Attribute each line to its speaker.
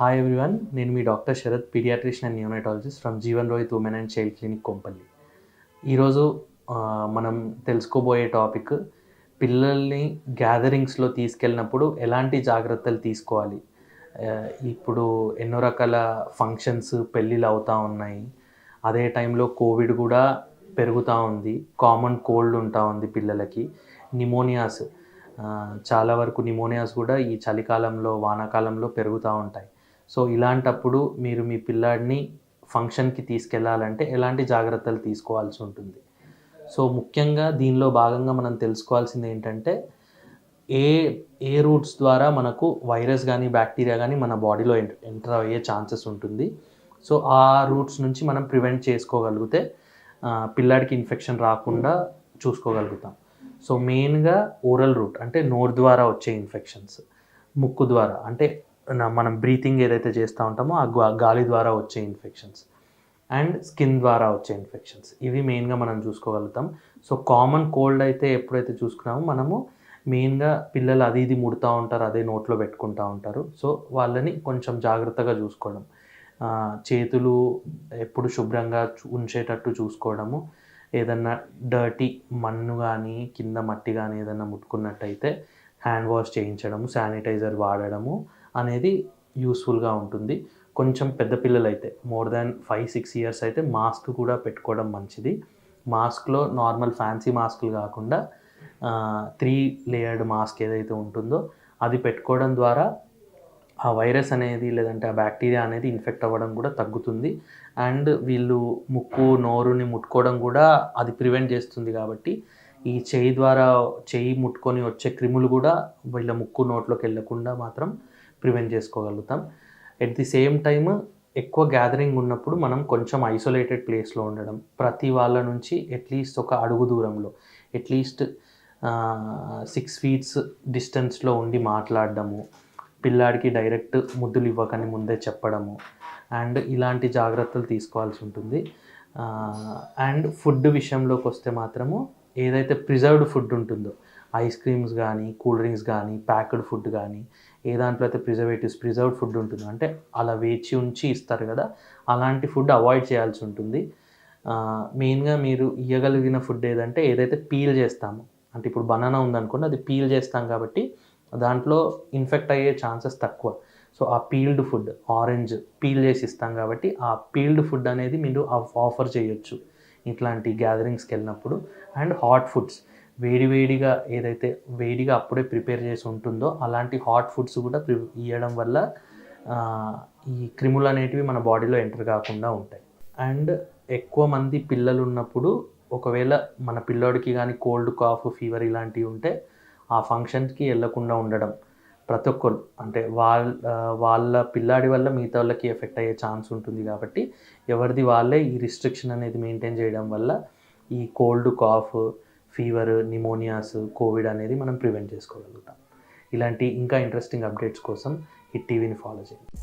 Speaker 1: Hi everyone, నేను మీ doctor Sharath, paediatrician and neonatologist from Jeevan Rohit women and child clinic Kompally. ఈరోజు మనం తెలుసుకోబోయే టాపిక్ పిల్లల్ని గ్యాదరింగ్స్లో తీసుకెళ్ళినప్పుడు ఎలాంటి జాగ్రత్తలు తీసుకోవాలి. ఇప్పుడు ఎన్నో రకాల ఫంక్షన్స్, పెళ్ళిళ్ళు అవుతూ ఉన్నాయి. అదే టైంలో కోవిడ్ కూడా పెరుగుతూ ఉంది. కామన్ కోల్డ్ ఉంటా ఉంది పిల్లలకి. నిమోనియాస్, చాలా వరకు నిమోనియాస్ కూడా ఈ చలికాలంలో, వానాకాలంలో పెరుగుతూ ఉంటాయి. సో ఇలాంటప్పుడు మీరు మీ పిల్లాడిని ఫంక్షన్కి తీసుకెళ్ళాలంటే ఎలాంటి జాగ్రత్తలు తీసుకోవాల్సి ఉంటుంది. సో ముఖ్యంగా దీనిలో భాగంగా మనం తెలుసుకోవాల్సింది ఏంటంటే ఏ ఏ రూట్స్ ద్వారా మనకు వైరస్ కానీ బ్యాక్టీరియా కానీ మన బాడీలో ఎంటర్ అయ్యే ఛాన్సెస్ ఉంటుంది. సో ఆ రూట్స్ నుంచి మనం ప్రివెంట్ చేసుకోగలిగితే పిల్లాడికి ఇన్ఫెక్షన్ రాకుండా చూసుకోగలుగుతాం. సో మెయిన్గా ఓరల్ రూట్ అంటే నోరు ద్వారా వచ్చే ఇన్ఫెక్షన్స్, ముక్కు ద్వారా అంటే మనం బ్రీతింగ్ ఏదైతే చేస్తూ ఉంటామో ఆ గాలి ద్వారా వచ్చే ఇన్ఫెక్షన్స్, అండ్ స్కిన్ ద్వారా వచ్చే ఇన్ఫెక్షన్స్, ఇవి మెయిన్గా మనం చూసుకోగలుగుతాం. సో కామన్ కోల్డ్ అయితే ఎప్పుడైతే చూసుకున్నామో మనము మెయిన్గా పిల్లలు అది ఇది ముడుతూ ఉంటారు, అదే నోట్లో పెట్టుకుంటూ ఉంటారు. సో వాళ్ళని కొంచెం జాగ్రత్తగా చూసుకోవడం, చేతులు ఎప్పుడు శుభ్రంగా ఉంచేటట్టు చూసుకోవడము, ఏదన్నా డర్టీ మన్ను కానీ కింద మట్టి కానీ ఏదన్నా ముట్టుకున్నట్టయితే హ్యాండ్ వాష్ చేయించడము, శానిటైజర్ వాడడము అనేది యూస్ఫుల్గా ఉంటుంది. కొంచెం పెద్ద పిల్లలు అయితే మోర్ దాన్ 5-6 ఇయర్స్ అయితే మాస్క్ కూడా పెట్టుకోవడం మంచిది. మాస్క్లో నార్మల్ ఫ్యాన్సీ మాస్కులు కాకుండా 3 లేయర్డ్ మాస్క్ ఏదైతే ఉంటుందో అది పెట్టుకోవడం ద్వారా ఆ వైరస్ అనేది లేదంటే ఆ బ్యాక్టీరియా అనేది ఇన్ఫెక్ట్ అవ్వడం కూడా తగ్గుతుంది. అండ్ వీళ్ళు ముక్కు నోరుని ముట్టుకోవడం కూడా అది ప్రివెంట్ చేస్తుంది. కాబట్టి ఈ చేయి ముట్టుకొని వచ్చే క్రిములు కూడా వీళ్ళ ముక్కు నోట్లోకి వెళ్ళకుండా మాత్రం ప్రివెంట్ చేసుకోగలుగుతాం. ఎట్ ది సేమ్ టైమ్ ఎక్కువ గ్యాదరింగ్ ఉన్నప్పుడు మనం కొంచెం ఐసోలేటెడ్ ప్లేస్లో ఉండడం, ప్రతి వాళ్ళ నుంచి అట్లీస్ట్ ఒక అడుగు దూరంలో, అట్లీస్ట్ 6 feet డిస్టెన్స్లో ఉండి మాట్లాడడము, పిల్లాడికి డైరెక్ట్ ముద్దులు ఇవ్వకని ముందే చెప్పడము, అండ్ ఇలాంటి జాగ్రత్తలు తీసుకోవాల్సి ఉంటుంది. అండ్ ఫుడ్ విషయంలోకి వస్తే మాత్రము ఏదైతే ప్రిజర్వ్డ్ ఫుడ్ ఉంటుందో, ఐస్ క్రీమ్స్ కానీ, కూల్ డ్రింక్స్ కానీ, ప్యాక్డ్ ఫుడ్ కానీ, ఏ దాంట్లో అయితే ప్రిజర్వ్డ్ ఫుడ్ ఉంటుందో అంటే అలా వేచి ఉంచి ఇస్తారు కదా, అలాంటి ఫుడ్ అవాయిడ్ చేయాల్సి ఉంటుంది. మెయిన్గా మీరు ఇవ్వగలిగిన ఫుడ్ ఏదైతే పీల్ చేస్తామో, అంటే ఇప్పుడు బనానా ఉందనుకోండి, అది పీల్ చేస్తాం కాబట్టి దాంట్లో ఇన్ఫెక్ట్ అయ్యే ఛాన్సెస్ తక్కువ. సో ఆ పీల్డ్ ఫుడ్, ఆరెంజ్ పీల్ చేసి ఇస్తాం కాబట్టి ఆ పీల్డ్ ఫుడ్ అనేది మీరు ఆఫర్ చేయొచ్చు ఇట్లాంటి గ్యాదరింగ్స్కి వెళ్ళినప్పుడు. అండ్ హాట్ ఫుడ్స్, వేడివేడిగా ఏదైతే వేడిగా అప్పుడే ప్రిపేర్ చేసి ఉంటుందో అలాంటి హాట్ ఫుడ్స్ కూడా ఇవ్వడం వల్ల ఈ క్రిములు అనేటివి మన బాడీలో ఎంటర్ కాకుండా ఉంటాయి. అండ్ ఎక్కువ మంది పిల్లలు ఉన్నప్పుడు ఒకవేళ మన పిల్లోడికి కానీ కోల్డ్, కాఫ్, ఫీవర్ ఇలాంటివి ఉంటే ఆ ఫంక్షన్స్కి వెళ్ళకుండా ఉండడం. ప్రతి ఒక్కరు అంటే వాళ్ళ పిల్లాడి వల్ల మిగతా వాళ్ళకి ఎఫెక్ట్ అయ్యే ఛాన్స్ ఉంటుంది. కాబట్టి ఎవరిది వాళ్ళే ఈ రిస్ట్రిక్షన్ అనేది మెయింటైన్ చేయడం వల్ల ఈ cold, cough, fever, pneumonias, covid అనేది మనం ప్రివెంట్ చేసుకోగలుగుతాం. ఇలాంటి ఇంకా ఇంట్రెస్టింగ్ అప్డేట్స్ కోసం హిట్ టీవీని ఫాలో చేయండి.